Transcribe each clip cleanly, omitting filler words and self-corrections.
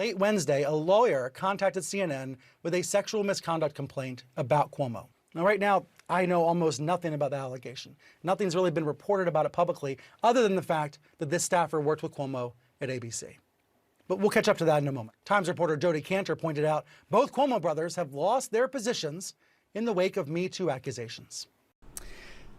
Late Wednesday, a lawyer contacted CNN with a sexual misconduct complaint about Cuomo. Now, right now, I know almost nothing about the allegation. Nothing's really been reported about it publicly, other than the fact that this staffer worked with Cuomo at ABC. But we'll catch up to that in a moment. Times reporter Jody Cantor pointed out both Cuomo brothers have lost their positions in the wake of Me Too accusations.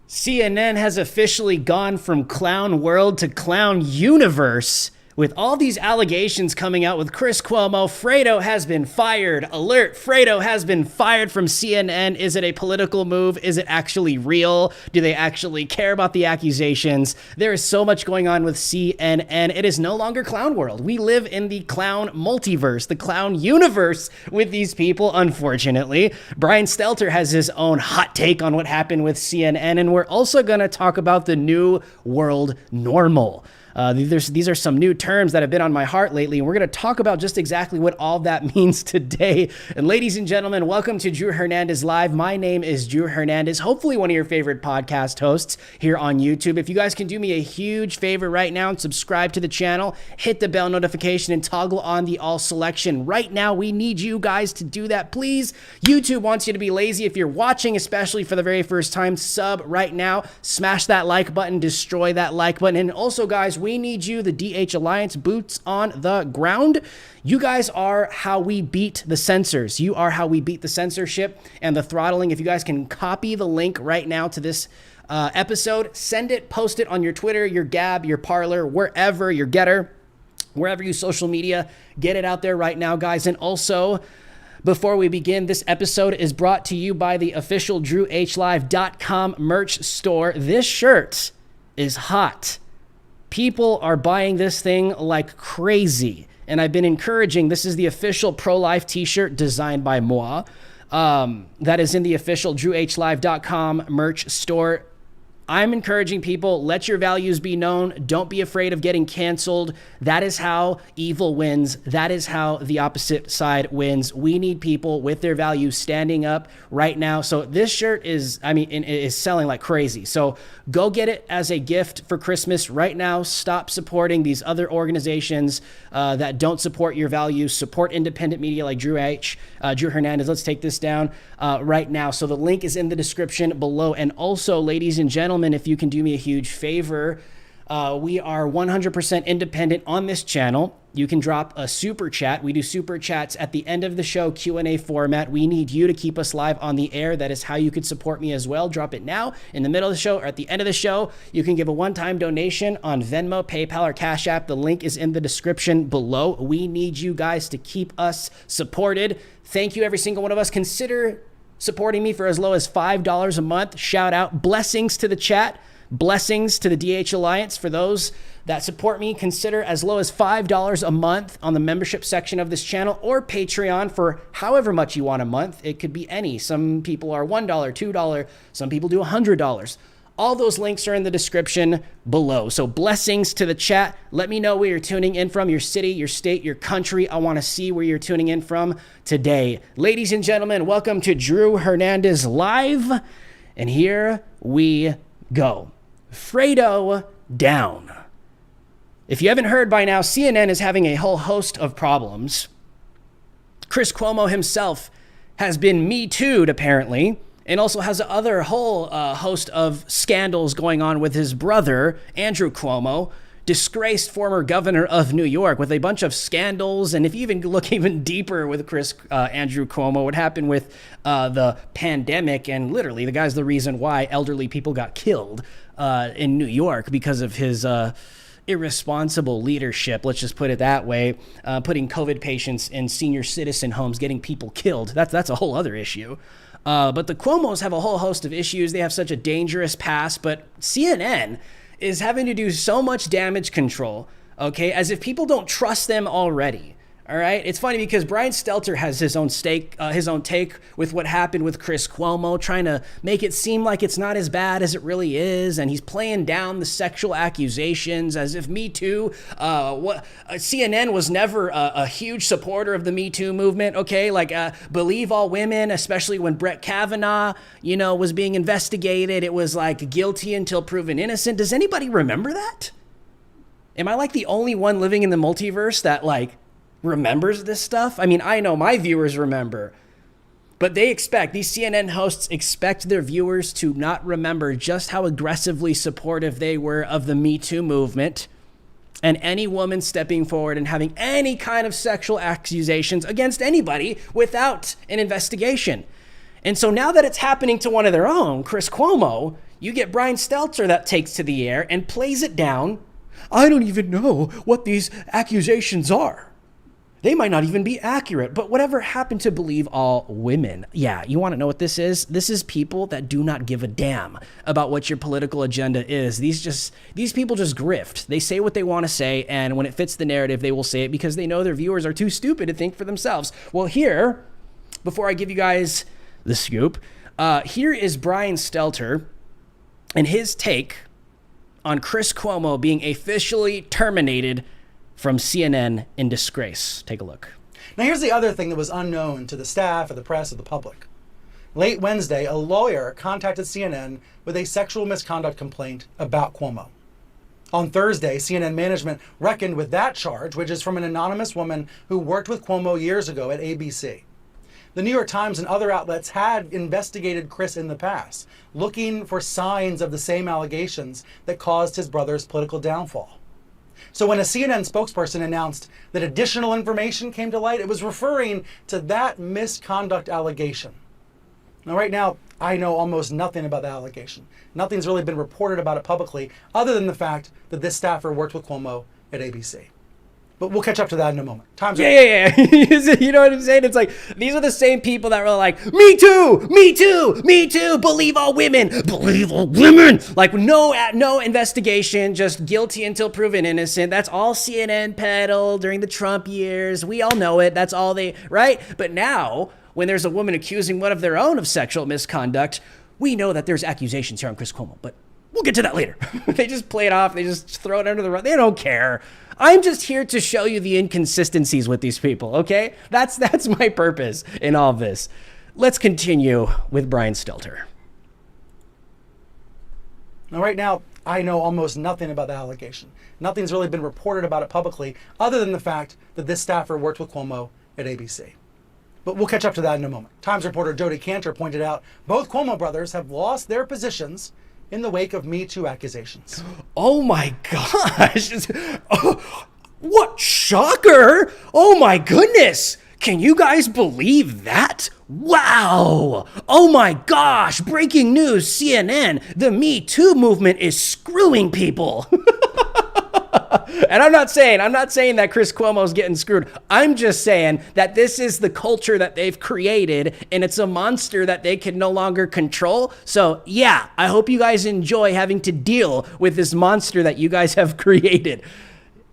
CNN has officially gone from clown world to clown universe. With all these allegations coming out with Chris Cuomo, Fredo has been fired. Alert, Fredo has been fired from CNN. Is it a political move? Is it actually real? Do they actually care about the accusations? There is so much going on with CNN. It is no longer clown world. We live in the clown multiverse, the clown universe with these people, unfortunately. Brian Stelter has his own hot take on what happened with CNN, and we're also going to talk about the new world normal. These are some new terms that have been on my heart lately, and we're going to talk about just exactly what all that means today. And ladies and gentlemen, welcome to Drew Hernandez Live. My name is Drew Hernandez, hopefully one of your favorite podcast hosts here on YouTube. If you guys can do me a huge favor right now and subscribe to the channel, hit the bell notification, and toggle on the all selection. Right now, we need you guys to do that, please. YouTube wants you to be lazy. If you're watching, especially for the very first time, sub right now. Smash that like button, destroy that like button. And also, guys, we need you, the DH Alliance, boots on the ground. You guys are how we beat the censors. You are how we beat the censorship and the throttling. If you guys can copy the link right now to this episode, send it, post it on your Twitter, your Gab, your Parler, wherever, your Getter, wherever you social media, get it out there right now, guys. And also, before we begin, this episode is brought to you by the official DrewHLive.com merch store. This shirt is hot. People are buying this thing like crazy. And I've been encouraging, this is the official pro-life t-shirt designed by moi. That is in the official DrewHLive.com merch store. I'm encouraging people, let your values be known. Don't be afraid of getting canceled. That is how evil wins. That is how the opposite side wins. We need people with their values standing up right now. So this shirt is selling like crazy. So go get it as a gift for Christmas right now. Stop supporting these other organizations that don't support your values. Support independent media like Drew Hernandez. Let's take this down right now. So the link is in the description below. And also, ladies and gentlemen, if you can do me a huge favor, we are 100% independent on this channel. You can drop a super chat. We do super chats at the end of the show, Q&A format. We need you to keep us live on the air. That is how you could support me as well. Drop it now, in the middle of the show, or at the end of the show. You can give a one-time donation on Venmo, PayPal, or Cash App. The link is in the description below. We need you guys to keep us supported. Thank you, every single one of us. Consider supporting me for as low as $5 a month. Shout out. Blessings to the chat. Blessings to the DH Alliance. For those that support me, consider as low as $5 a month on the membership section of this channel, or Patreon for however much you want a month. It could be any. Some people are $1, $2. Some people do $100. All those links are in the description below. So blessings to the chat. Let me know where you're tuning in from, your city, your state, your country. I want to see where you're tuning in from today. Ladies and gentlemen, welcome to Drew Hernandez Live. And here we go. Fredo down. If you haven't heard by now, CNN is having a whole host of problems. Chris Cuomo himself has been Me Too'd, apparently, and also has other whole host of scandals going on with his brother, Andrew Cuomo, disgraced former governor of New York, with a bunch of scandals. And if you even look even deeper with Andrew Cuomo, what happened with the pandemic, and literally the guy's the reason why elderly people got killed in New York because of his irresponsible leadership, let's just put it that way, putting COVID patients in senior citizen homes, getting people killed. That's a whole other issue. But the Cuomos have a whole host of issues. They have such a dangerous past, but CNN is having to do so much damage control, okay, as if people don't trust them already. All right. It's funny because Brian Stelter has his own take with what happened with Chris Cuomo, trying to make it seem like it's not as bad as it really is. And he's playing down the sexual accusations as if Me Too, CNN was never a huge supporter of the Me Too movement. OK, like believe all women, especially when Brett Kavanaugh, was being investigated. It was like guilty until proven innocent. Does anybody remember that? Am I like the only one living in the multiverse that remembers this stuff. I mean, I know my viewers remember, but these CNN hosts expect their viewers to not remember just how aggressively supportive they were of the Me Too movement and any woman stepping forward and having any kind of sexual accusations against anybody without an investigation. And so now that it's happening to one of their own, Chris Cuomo, you get Brian Stelter that takes to the air and plays it down. I don't even know what these accusations are. They might not even be accurate, but whatever happened to believe all women? Yeah, you want to know what this is? This is people that do not give a damn about what your political agenda is. These people just grift. They say what they want to say, and when it fits the narrative, they will say it because they know their viewers are too stupid to think for themselves. Well, here, before I give you guys the scoop, here is Brian Stelter and his take on Chris Cuomo being officially terminated from CNN in disgrace. Take a look. Now here's the other thing that was unknown to the staff, or the press, or the public. Late Wednesday, a lawyer contacted CNN with a sexual misconduct complaint about Cuomo. On Thursday, CNN management reckoned with that charge, which is from an anonymous woman who worked with Cuomo years ago at ABC. The New York Times and other outlets had investigated Chris in the past, looking for signs of the same allegations that caused his brother's political downfall. So when a CNN spokesperson announced that additional information came to light, it was referring to that misconduct allegation. Now, right now, I know almost nothing about the allegation. Nothing's really been reported about it publicly, other than the fact that this staffer worked with Cuomo at ABC. But we'll catch up to that in a moment. Yeah. You know what I'm saying? It's like, these are the same people that were like, me too, me too, me too, believe all women, believe all women. Like, no investigation, just guilty until proven innocent. That's all CNN peddled during the Trump years. We all know it. That's all right? But now, when there's a woman accusing one of their own of sexual misconduct, we know that there's accusations here on Chris Cuomo, but we'll get to that later. They just play it off. They just throw it under the rug. They don't care. I'm just here to show you the inconsistencies with these people, okay? That's my purpose in all of this. Let's continue with Brian Stelter. Now, right now, I know almost nothing about the allegation. Nothing's really been reported about it publicly, other than the fact that this staffer worked with Cuomo at ABC. But we'll catch up to that in a moment. Times reporter Jody Cantor pointed out both Cuomo brothers have lost their positions in the wake of Me Too accusations. Oh my gosh. What shocker. Oh my goodness. Can you guys believe that? Wow. Oh my gosh. Breaking news, CNN. The Me Too movement is screwing people. And I'm not saying that Chris Cuomo's getting screwed. I'm just saying that this is the culture that they've created, and it's a monster that they can no longer control. So yeah, I hope you guys enjoy having to deal with this monster that you guys have created.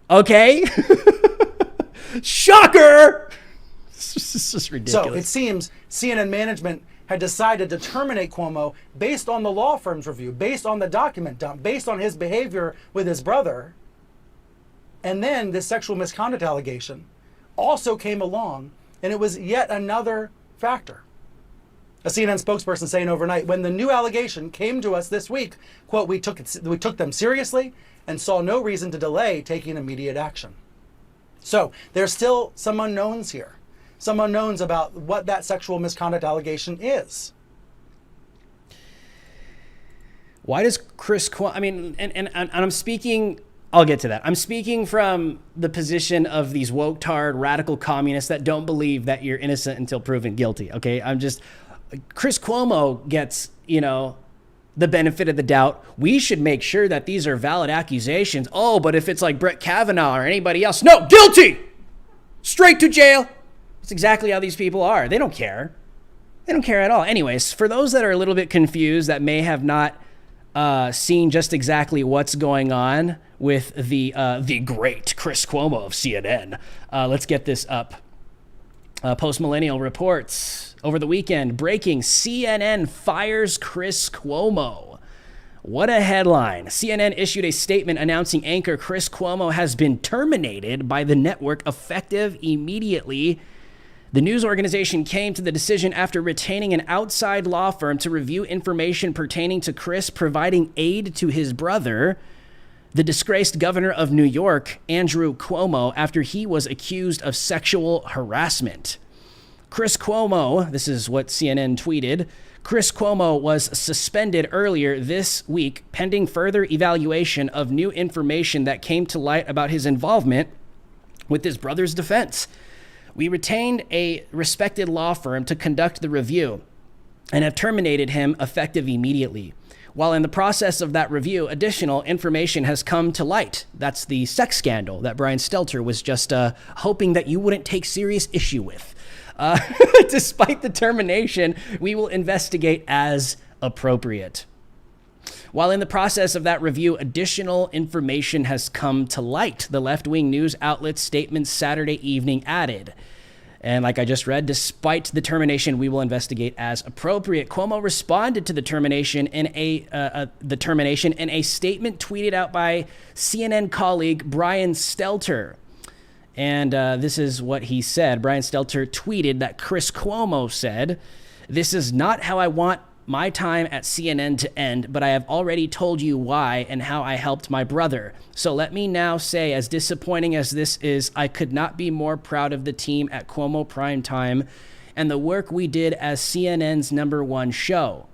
Okay? Shocker! This is ridiculous. So it seems CNN management had decided to terminate Cuomo based on the law firm's review, based on the document dump, based on his behavior with his brother. And then this sexual misconduct allegation also came along, and it was yet another factor. A CNN spokesperson saying overnight, when the new allegation came to us this week, quote, we took them seriously and saw no reason to delay taking immediate action. So there's still some unknowns here, some unknowns about what that sexual misconduct allegation is. Why does Chris Cuomo, I mean, and I'm speaking, I'll get to that. I'm speaking from the position of these woke-tard radical communists that don't believe that you're innocent until proven guilty, okay? Chris Cuomo gets, the benefit of the doubt. We should make sure that these are valid accusations. Oh, but if it's like Brett Kavanaugh or anybody else, no, guilty! Straight to jail. That's exactly how these people are. They don't care. They don't care at all. Anyways, for those that are a little bit confused, that may have not seen just exactly what's going on with the great Chris Cuomo of CNN. Let's get this up. Post-Millennial reports over the weekend, breaking: CNN fires Chris Cuomo. What a headline. CNN issued a statement announcing anchor Chris Cuomo has been terminated by the network effective immediately. The news organization came to the decision after retaining an outside law firm to review information pertaining to Chris providing aid to his brother. the disgraced governor of New York, Andrew Cuomo, after he was accused of sexual harassment. Chris Cuomo, this is what CNN tweeted, Chris Cuomo was suspended earlier this week pending further evaluation of new information that came to light about his involvement with his brother's defense. We retained a respected law firm to conduct the review and have terminated him effective immediately. While in the process of that review, additional information has come to light. That's the sex scandal that Brian Stelter was just hoping that you wouldn't take serious issue with. Despite the termination, we will investigate as appropriate. While in the process of that review, additional information has come to light, the left-wing news outlet's statement Saturday evening added. And like I just read, despite the termination, we will investigate as appropriate. Cuomo responded to the termination in a statement tweeted out by CNN colleague Brian Stelter. And this is what he said. Brian Stelter tweeted that Chris Cuomo said, "This is not how I want my time at CNN to end, but I have already told you why and how I helped my brother. So let me now say, as disappointing as this is, I could not be more proud of the team at Cuomo Primetime and the work we did as CNN's #1 show.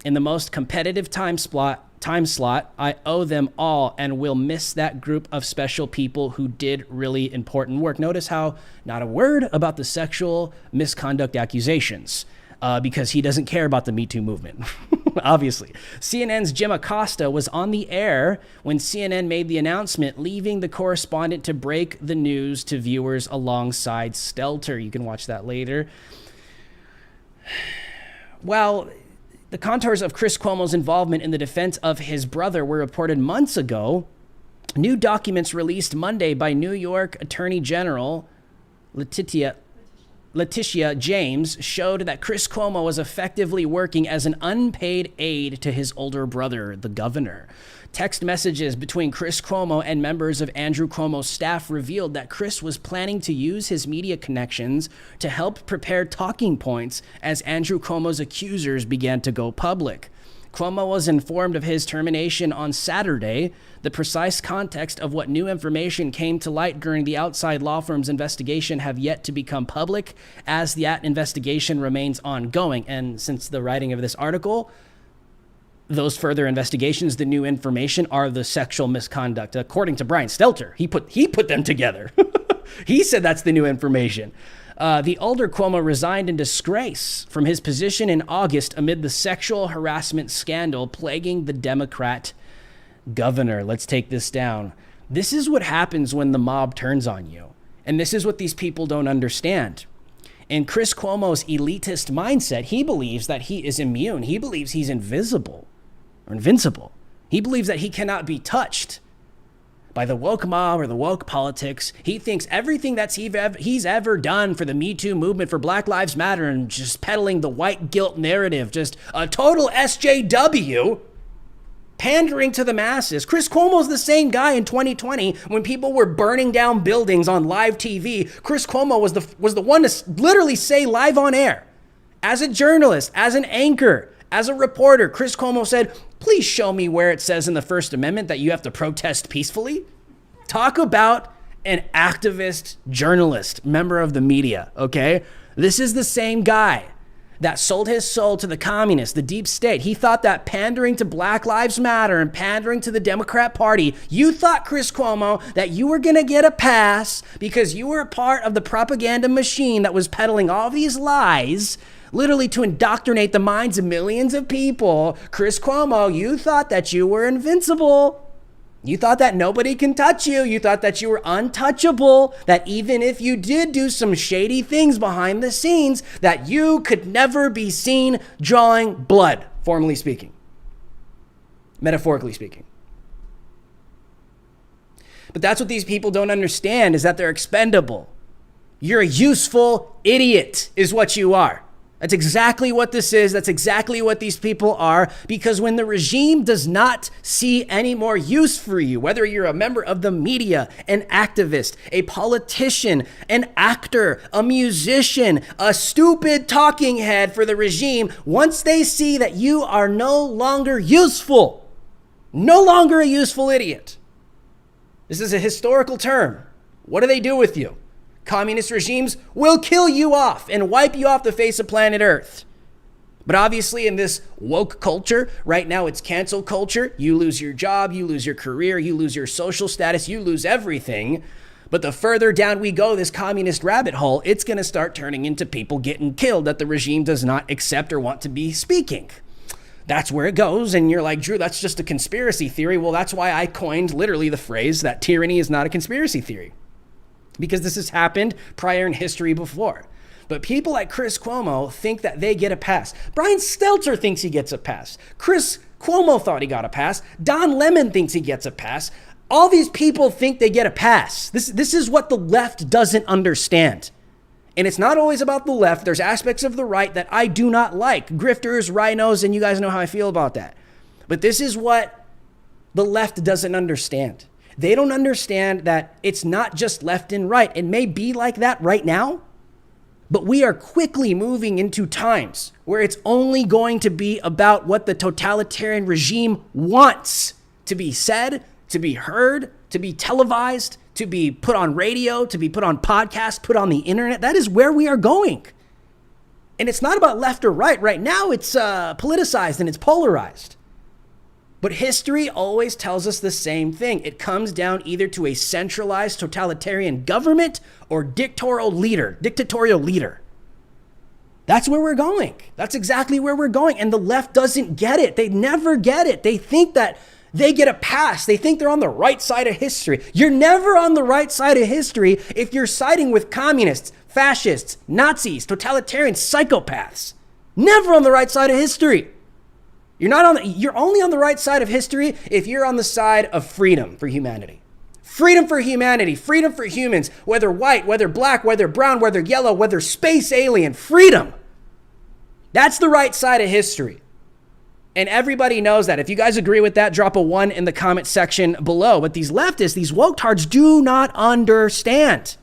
In the most competitive time slot, I owe them all and will miss that group of special people who did really important work." Notice how not a word about the sexual misconduct accusations. Because he doesn't care about the Me Too movement, obviously. CNN's Jim Acosta was on the air when CNN made the announcement, leaving the correspondent to break the news to viewers alongside Stelter. You can watch that later. While the contours of Chris Cuomo's involvement in the defense of his brother were reported months ago, new documents released Monday by New York Attorney General Letitia James showed that Chris Cuomo was effectively working as an unpaid aide to his older brother, the governor. Text messages between Chris Cuomo and members of Andrew Cuomo's staff revealed that Chris was planning to use his media connections to help prepare talking points as Andrew Cuomo's accusers began to go public. Cuomo was informed of his termination on Saturday. The precise context of what new information came to light during the outside law firm's investigation have yet to become public, as that investigation remains ongoing. And since the writing of this article, those further investigations, the new information, are the sexual misconduct. According to Brian Stelter, he put them together. He said that's the new information. The older Cuomo resigned in disgrace from his position in August amid the sexual harassment scandal plaguing the Democrat governor. Let's take this down. This is what happens when the mob turns on you. And this is what these people don't understand. In Chris Cuomo's elitist mindset, he believes that he is immune. He believes he's invisible or invincible. He believes that he cannot be touched by the woke mob or the woke politics. He thinks everything that's he's ever done for the Me Too movement, for Black Lives Matter, and just peddling the white guilt narrative, just a total SJW, pandering to the masses. Chris Cuomo's the same guy in 2020 when people were burning down buildings on live TV. Chris Cuomo was the one to literally say live on air, as a journalist, as an anchor, as a reporter, Chris Cuomo said, "Please show me where it says in the First Amendment that you have to protest peacefully." Talk about an activist journalist, member of the media, okay? This is the same guy that sold his soul to the communists, the deep state. He thought that pandering to Black Lives Matter and pandering to the Democrat Party, you thought, Chris Cuomo, that you were gonna get a pass because you were a part of the propaganda machine that was peddling all these lies, literally to indoctrinate the minds of millions of people. Chris Cuomo, you thought that you were invincible. You thought that nobody can touch you. You thought that you were untouchable, that even if you did do some shady things behind the scenes, that you could never be seen drawing blood, formally speaking, metaphorically speaking. But that's what these people don't understand, is that they're expendable. You're a useful idiot is what you are. That's exactly what this is. That's exactly what these people are. Because when the regime does not see any more use for you, whether you're a member of the media, an activist, a politician, an actor, a musician, a stupid talking head for the regime, once they see that you are no longer useful, no longer a useful idiot, This is a historical term. What do they do with you? Communist regimes will kill you off and wipe you off the face of planet Earth. But obviously in this woke culture, right now it's cancel culture. You lose your job, you lose your career, you lose your social status, you lose everything. But the further down we go, this communist rabbit hole, it's going to start turning into people getting killed that the regime does not accept or want to be speaking. That's where it goes. And you're like, Drew, that's just a conspiracy theory. Well, that's why I coined literally the phrase that tyranny is not a conspiracy theory, because this has happened prior in history before. But people like Chris Cuomo think that they get a pass. Brian Stelter thinks he gets a pass. Chris Cuomo thought he got a pass. Don Lemon thinks he gets a pass. All these people think they get a pass. This is what the left doesn't understand. And it's not always about the left. There's aspects of the right that I do not like. Grifters, rhinos, and you guys know how I feel about that. But this is what the left doesn't understand. They don't understand that it's not just left and right. It may be like that right now, but we are quickly moving into times where it's only going to be about what the totalitarian regime wants to be said, to be heard, to be televised, to be put on radio, to be put on podcasts, put on the internet. That is where we are going. And it's not about left or right. Right now, it's politicized and it's polarized. But history always tells us the same thing. It comes down either to a centralized totalitarian government or dictatorial leader. That's where we're going. That's exactly where we're going. And the left doesn't get it. They never get it. They think that they get a pass. They think they're on the right side of history. You're never on the right side of history if you're siding with communists, fascists, Nazis, totalitarian psychopaths. Never on the right side of history. You're only on the right side of history if you're on the side of freedom for humanity. Freedom for humanity, freedom for humans, whether white, whether black, whether brown, whether yellow, whether space alien, freedom. That's the right side of history. And everybody knows that. If you guys agree with that, drop a 1 in the comment section below. But these leftists, these woketards do not understand.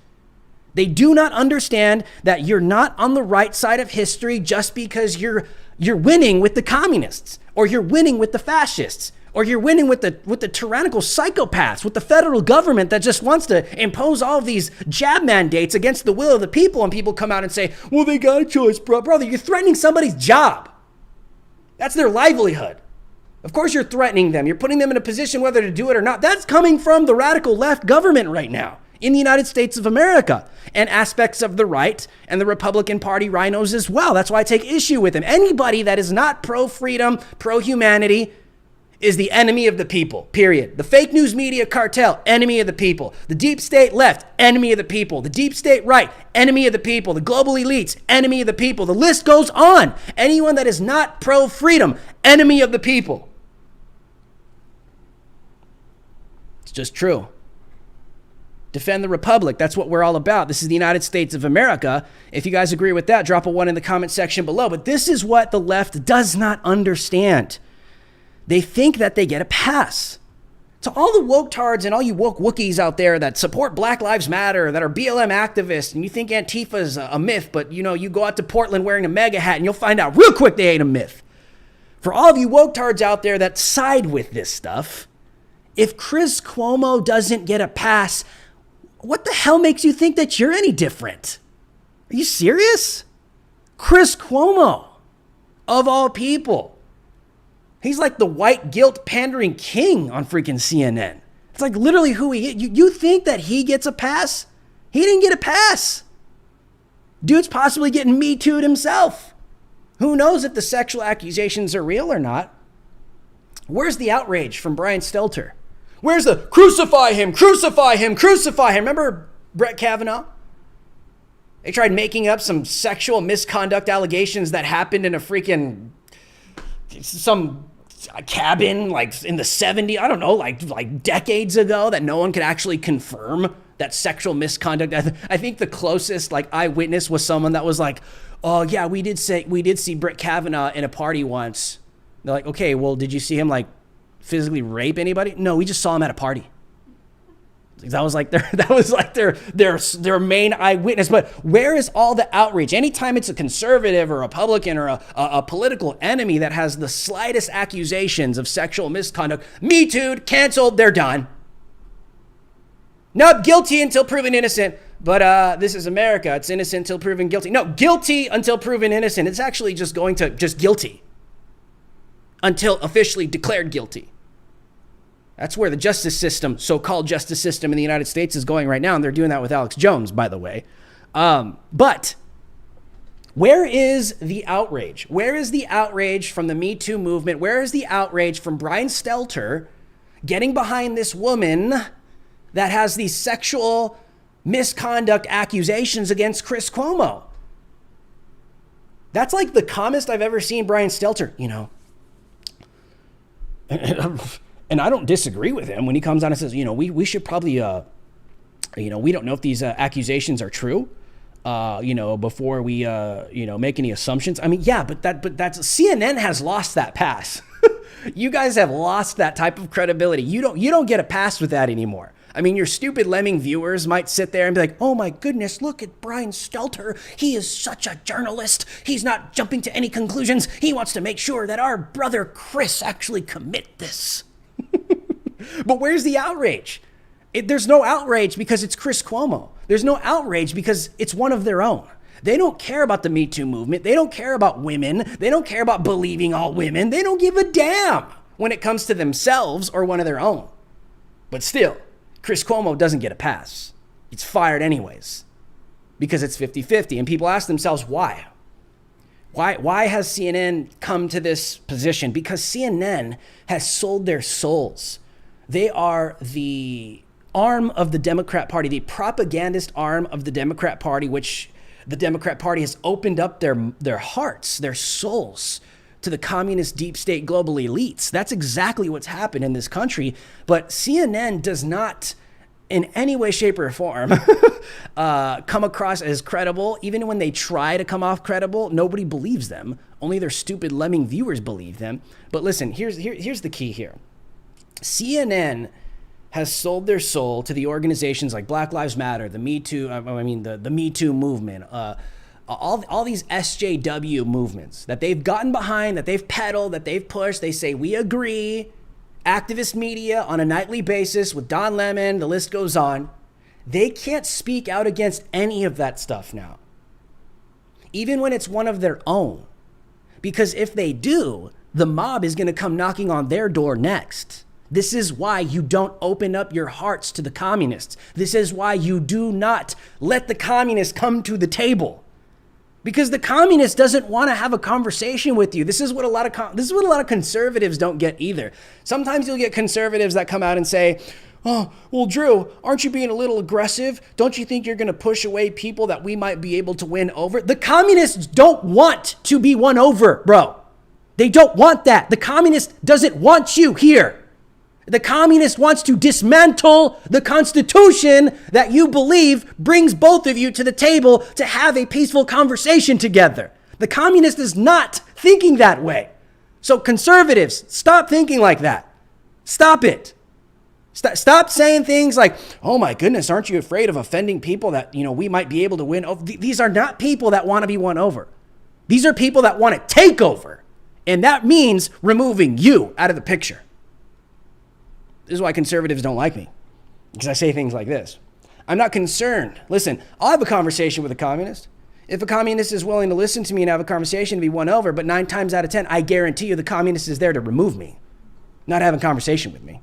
They do not understand that you're not on the right side of history just because you're winning with the communists, or you're winning with the fascists, or you're winning with the tyrannical psychopaths, with the federal government that just wants to impose all of these jab mandates against the will of the people. And people come out and say, well, they got a choice, bro. Brother, you're threatening somebody's job. That's their livelihood. Of course you're threatening them. You're putting them in a position whether to do it or not. That's coming from the radical left government right now in the United States of America, and aspects of the right and the Republican Party rhinos as well. That's why I take issue with them. Anybody that is not pro-freedom, pro-humanity is the enemy of the people, period. The fake news media cartel, enemy of the people. The deep state left, enemy of the people. The deep state right, enemy of the people. The global elites, enemy of the people. The list goes on. Anyone that is not pro-freedom, enemy of the people. It's just true. Defend the Republic. That's what we're all about. This is the United States of America. If you guys agree with that, drop a 1 in the comment section below. But this is what the left does not understand. They think that they get a pass. To all the woketards and all you woke Wookiees out there that support Black Lives Matter, that are BLM activists, and you think Antifa is a myth, but you go out to Portland wearing a MAGA hat and you'll find out real quick they ain't a myth. For all of you woketards out there that side with this stuff, if Chris Cuomo doesn't get a pass, what the hell makes you think that you're any different? Are you serious? Chris Cuomo, of all people. He's like the white guilt pandering king on freaking CNN. It's like literally who he is. You think that he gets a pass? He didn't get a pass. Dude's possibly getting Me Too'd himself. Who knows if the sexual accusations are real or not? Where's the outrage from Brian Stelter? Where's the crucify him, crucify him, crucify him? Remember Brett Kavanaugh? They tried making up some sexual misconduct allegations that happened in some cabin like in the 70s, I don't know, like decades ago, that no one could actually confirm that sexual misconduct. I think the closest eyewitness was someone that was like, oh yeah, we did see Brett Kavanaugh in a party once. They're like, okay, well, did you see him physically rape anybody? No, we just saw him at a party. That was their main eyewitness. But where is all the outreach? Anytime it's a conservative or a Republican or a political enemy that has the slightest accusations of sexual misconduct, Me Too'd, canceled, they're done. Nope, guilty until proven innocent. But this is America. It's innocent until proven guilty. No, guilty until proven innocent. It's actually just going to just guilty until officially declared guilty. That's where the justice system, so-called justice system in the United States is going right now. And they're doing that with Alex Jones, by the way. But where is the outrage? Where is the outrage from the Me Too movement? Where is the outrage from Brian Stelter getting behind this woman that has these sexual misconduct accusations against Chris Cuomo? That's like the calmest I've ever seen Brian Stelter, you know. And I don't disagree with him when he comes on and says, you know, we should probably, you know, we don't know if these accusations are true, you know, before we, you know, make any assumptions. I mean, yeah, but that's CNN has lost that pass. You guys have lost that type of credibility. You don't get a pass with that anymore. I mean, your stupid lemming viewers might sit there and be like, oh my goodness, look at Brian Stelter. He is such a journalist. He's not jumping to any conclusions. He wants to make sure that our brother Chris actually commit this. But where's the outrage? There's no outrage because it's Chris Cuomo. There's no outrage because it's one of their own. They don't care about the Me Too movement. They don't care about women. They don't care about believing all women. They don't give a damn when it comes to themselves or one of their own. But still, Chris Cuomo doesn't get a pass. He's fired anyways because it's 50-50. And people ask themselves, why? Why has CNN come to this position? Because CNN has sold their souls. They are the arm of the Democrat Party, the propagandist arm of the Democrat Party, which the Democrat Party has opened up their hearts, their souls to the communist deep state global elites. That's exactly what's happened in this country. But CNN does not in any way, shape, or form come across as credible. Even when they try to come off credible, nobody believes them. Only their stupid lemming viewers believe them. But listen, here's the key here. CNN has sold their soul to the organizations like Black Lives Matter, the Me Too, the Me Too movement, all these SJW movements that they've gotten behind, that they've peddled, that they've pushed. They say, we agree. Activist media on a nightly basis with Don Lemon, the list goes on. They can't speak out against any of that stuff now, even when it's one of their own. Because if they do, the mob is going to come knocking on their door next. This is why you don't open up your hearts to the communists. This is why you do not let the communists come to the table. Because the communist doesn't want to have a conversation with you. This is what a lot of conservatives don't get either. Sometimes you'll get conservatives that come out and say, oh, well, Drew, aren't you being a little aggressive? Don't you think you're going to push away people that we might be able to win over? The communists don't want to be won over, bro. They don't want that. The communist doesn't want you here. The communist wants to dismantle the Constitution that you believe brings both of you to the table to have a peaceful conversation together. The communist is not thinking that way. So conservatives, stop thinking like that. Stop it. Stop saying things like, oh my goodness, aren't you afraid of offending people that, we might be able to win over? These are not people that want to be won over. These are people that want to take over. And that means removing you out of the picture. This is why conservatives don't like me, because I say things like this. I'm not concerned. Listen, I'll have a conversation with a communist. If a communist is willing to listen to me and have a conversation to be won over, but 9 times out of 10, I guarantee you the communist is there to remove me, not have a conversation with me.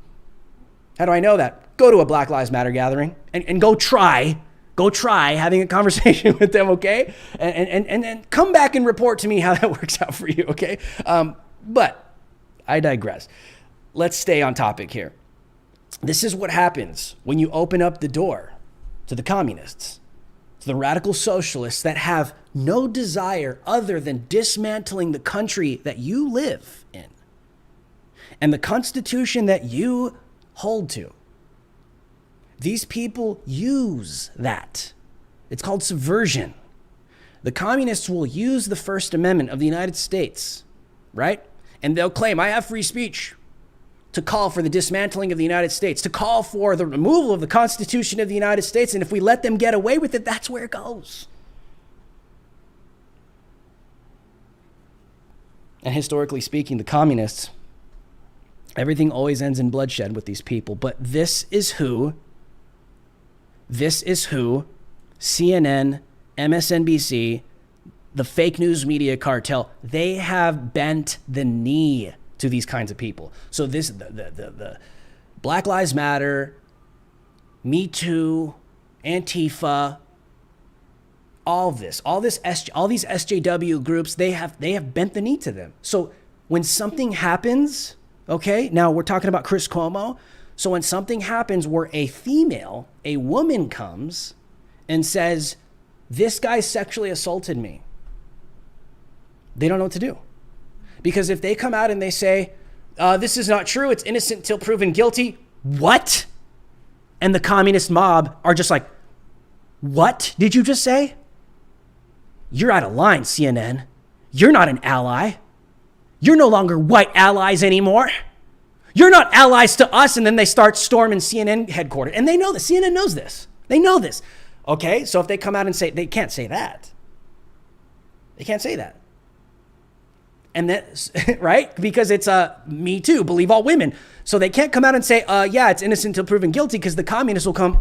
How do I know that? Go to a Black Lives Matter gathering and go try having a conversation with them, okay? And come back and report to me how that works out for you, okay? But I digress. Let's stay on topic here. This is what happens when you open up the door to the communists, to the radical socialists that have no desire other than dismantling the country that you live in and the Constitution that you hold to. These people use that. It's called subversion. The communists will use the First Amendment of the United States, right? And they'll claim, I have free speech to call for the dismantling of the United States, to call for the removal of the Constitution of the United States. And if we let them get away with it, that's where it goes. And historically speaking, the communists, everything always ends in bloodshed with these people. But this is who This is who CNN, MSNBC, the fake news media cartel, they have bent the knee to these kinds of people. So the Black Lives Matter, Me Too, Antifa, all these SJW groups, they have bent the knee to them. So when something happens, okay, now we're talking about Chris Cuomo. So when something happens where a woman comes and says, this guy sexually assaulted me, they don't know what to do. Because if they come out and they say, this is not true, it's innocent till proven guilty, what? And the communist mob are just like, what did you just say? You're out of line, CNN. You're not an ally. You're no longer white allies anymore. You're not allies to us. And then they start storming CNN headquarters. And they know this. CNN knows this. They know this. Okay, so if they come out and say, they can't say that. They can't say that. And that, right? Because it's Me Too, believe all women. So they can't come out and say, yeah, it's innocent until proven guilty, because the communists will come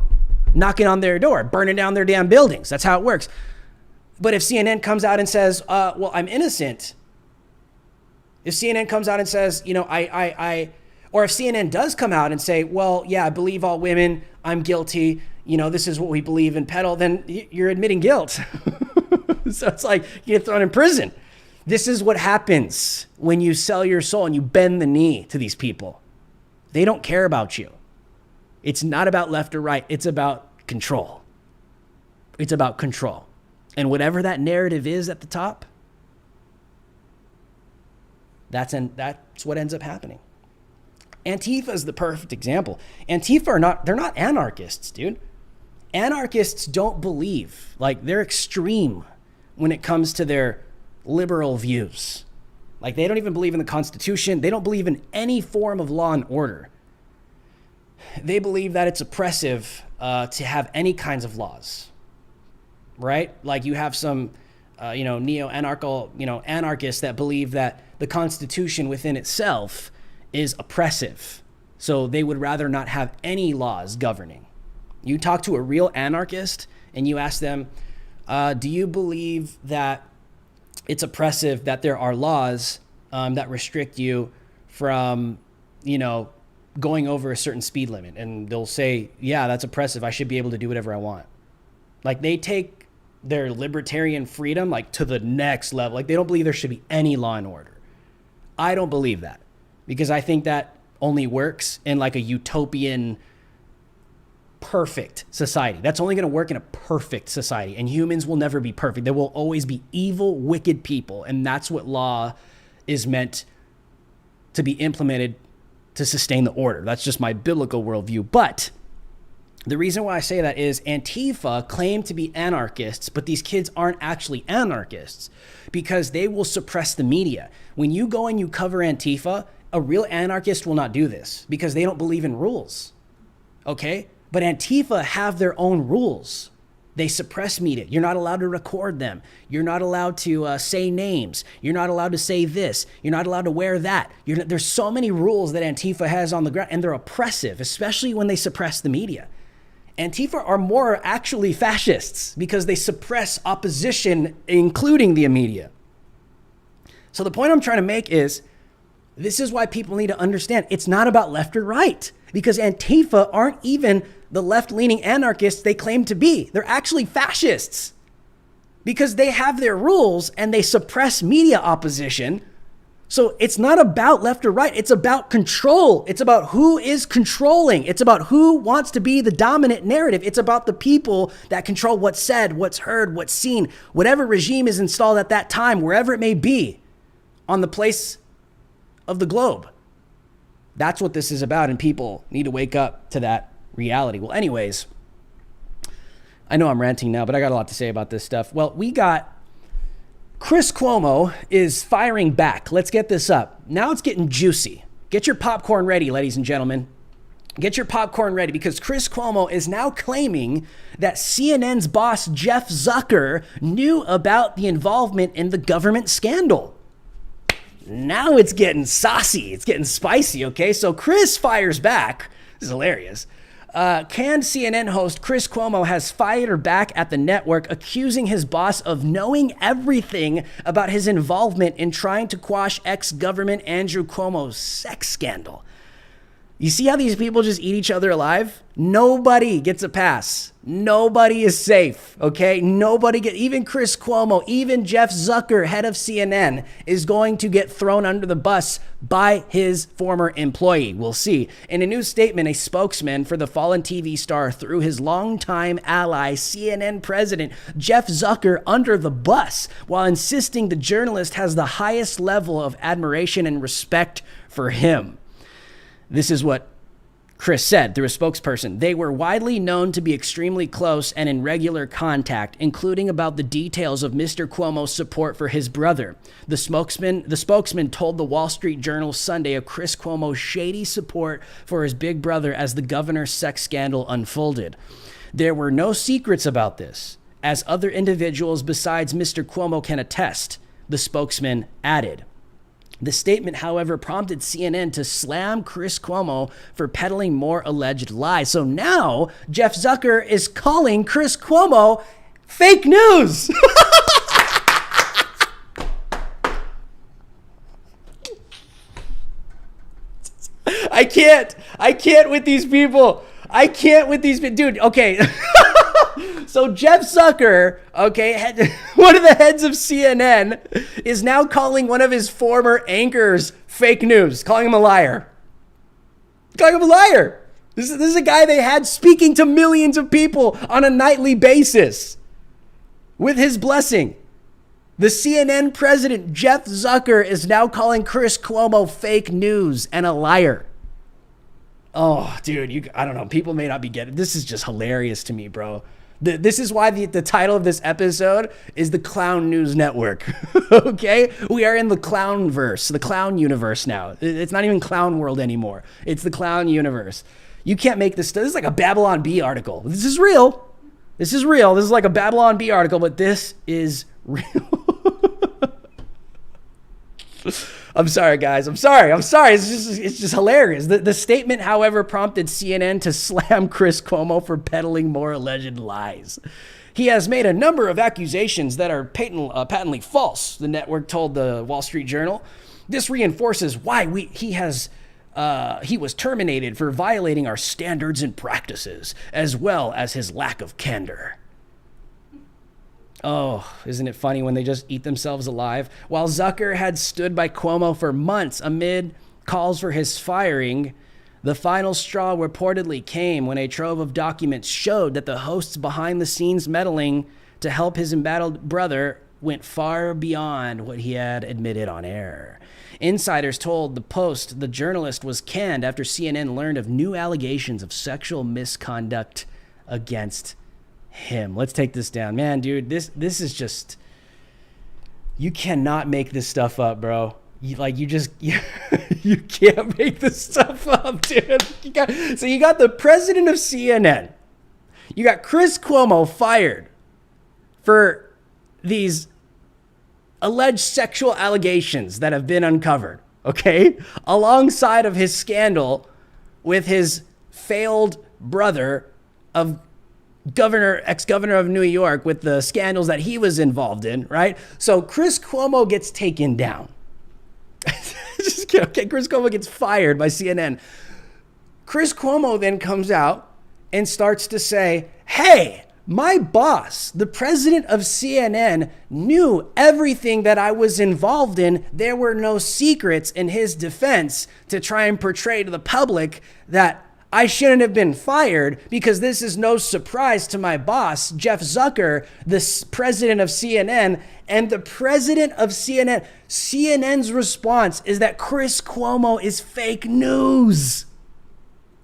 knocking on their door, burning down their damn buildings. That's how it works. But if CNN comes out and says, well, I'm innocent. If CNN comes out and says, you know, or if CNN does come out and say, well, yeah, I believe all women, I'm guilty, you know, this is what we believe in peddle, then you're admitting guilt. So it's like you get thrown in prison. This is what happens when you sell your soul and you bend the knee to these people. They don't care about you. It's not about left or right. It's about control. It's about control. And whatever that narrative is at the top, that's what ends up happening. Antifa is the perfect example. Antifa they're not anarchists, dude. Anarchists don't believe, like, they're extreme when it comes to their liberal views. Like, they don't even believe in the Constitution. They don't believe in any form of law and order. They believe that it's oppressive to have any kinds of laws, right? Like, you have some, anarchists that believe that the Constitution within itself is oppressive. So they would rather not have any laws governing. You talk to a real anarchist and you ask them, do you believe that it's oppressive that there are laws that restrict you from, going over a certain speed limit? And they'll say, yeah, that's oppressive. I should be able to do whatever I want. Like, they take their libertarian freedom, like, to the next level. Like, they don't believe there should be any law and order. I don't believe that, because I think that only works in, like, a utopian, perfect society. That's only going to work in a perfect society. And humans will never be perfect. There will always be evil, wicked people. And that's what law is meant to be implemented to sustain the order. That's just my biblical worldview. But the reason why I say that is Antifa claim to be anarchists, but these kids aren't actually anarchists, because they will suppress the media. When you go and you cover Antifa, a real anarchist will not do this, because they don't believe in rules. Okay? But Antifa have their own rules. They suppress media. You're not allowed to record them. You're not allowed to say names. You're not allowed to say this. You're not allowed to wear that. There's so many rules that Antifa has on the ground, and they're oppressive, especially when they suppress the media. Antifa are more actually fascists because they suppress opposition, including the media. So the point I'm trying to make is, this is why people need to understand it's not about left or right, because Antifa aren't even the left-leaning anarchists they claim to be. They're actually fascists because they have their rules and they suppress media opposition. So it's not about left or right. It's about control. It's about who is controlling. It's about who wants to be the dominant narrative. It's about the people that control what's said, what's heard, what's seen, whatever regime is installed at that time, wherever it may be on the place of the globe. That's what this is about, and people need to wake up to that reality. Well, anyways, I know I'm ranting now, but I got a lot to say about this stuff. Well, we got Chris Cuomo is firing back. Let's get this up. Now it's getting juicy. Get your popcorn ready, ladies and gentlemen. Get your popcorn ready, because Chris Cuomo is now claiming that CNN's boss, Jeff Zucker, knew about the involvement in the government scandal. Now it's getting saucy. It's getting spicy, okay? So Chris fires back. This is hilarious. Canned CNN host Chris Cuomo has fired back at the network, accusing his boss of knowing everything about his involvement in trying to quash ex-government Andrew Cuomo's sex scandal. You see how these people just eat each other alive? Nobody gets a pass. Nobody is safe, okay? Even Chris Cuomo, even Jeff Zucker, head of CNN, is going to get thrown under the bus by his former employee. We'll see. In a new statement, a spokesman for the fallen TV star threw his longtime ally, CNN president Jeff Zucker, under the bus while insisting the journalist has the highest level of admiration and respect for him. This is what Chris said through a spokesperson. They were widely known to be extremely close and in regular contact, including about the details of Mr. Cuomo's support for his brother. The spokesman told the Wall Street Journal Sunday of Chris Cuomo's shady support for his big brother as the governor's sex scandal unfolded. There were no secrets about this, as other individuals besides Mr. Cuomo can attest, the spokesman added. The statement, however, prompted CNN to slam Chris Cuomo for peddling more alleged lies. So now Jeff Zucker is calling Chris Cuomo fake news. I can't with these people. Dude, okay. So Jeff Zucker, okay, one of the heads of CNN, is now calling one of his former anchors fake news, calling him a liar. This is a guy they had speaking to millions of people on a nightly basis with his blessing. The CNN president, Jeff Zucker, is now calling Chris Cuomo fake news and a liar. Oh, dude, I don't know. People may not be getting it. This is just hilarious to me, bro. This is why the title of this episode is the Clown News Network. Okay? We are in the clownverse, the clown universe now. It's not even clown world anymore. It's the clown universe. You can't make this stuff. This is like a Babylon Bee article. This is real. This is like a Babylon Bee article, but this is real. I'm sorry, guys. I'm sorry. It's just hilarious. The statement, however, prompted CNN to slam Chris Cuomo for peddling more alleged lies. He has made a number of accusations that are patently false, the network told the Wall Street Journal. This reinforces why he was terminated for violating our standards and practices, as well as his lack of candor. Oh, isn't it funny when they just eat themselves alive? While Zucker had stood by Cuomo for months amid calls for his firing, the final straw reportedly came when a trove of documents showed that the host's behind-the-scenes meddling to help his embattled brother went far beyond what he had admitted on air. Insiders told the Post the journalist was canned after CNN learned of new allegations of sexual misconduct against him. Let's take this down. Man, dude, this is just, you cannot make this stuff up, bro. You can't make this stuff up, dude. So you got the president of CNN. You got Chris Cuomo fired for these alleged sexual allegations that have been uncovered, okay? Alongside of his scandal with his failed brother of ex-governor of New York, with the scandals that he was involved in, right? So Chris Cuomo gets taken down. Chris Cuomo gets fired by CNN. Chris Cuomo then comes out and starts to say, hey, my boss, the president of CNN, knew everything that I was involved in. There were no secrets in his defense to try and portray to the public that I shouldn't have been fired, because this is no surprise to my boss, Jeff Zucker, the president of CNN. And the president of CNN's response is that Chris Cuomo is fake news.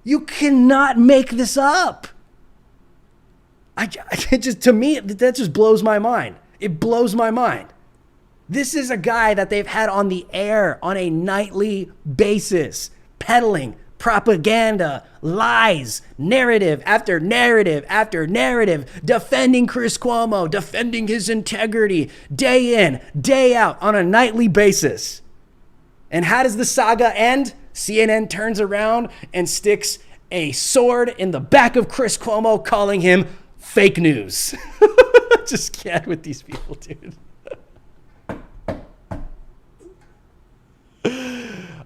You cannot make this up. To me, that just blows my mind. It blows my mind. This is a guy that they've had on the air on a nightly basis, peddling propaganda, lies, narrative after narrative after narrative, defending Chris Cuomo, defending his integrity, day in, day out, on a nightly basis. And how does the saga end? CNN turns around and sticks a sword in the back of Chris Cuomo, calling him fake news. Just can't with these people, dude.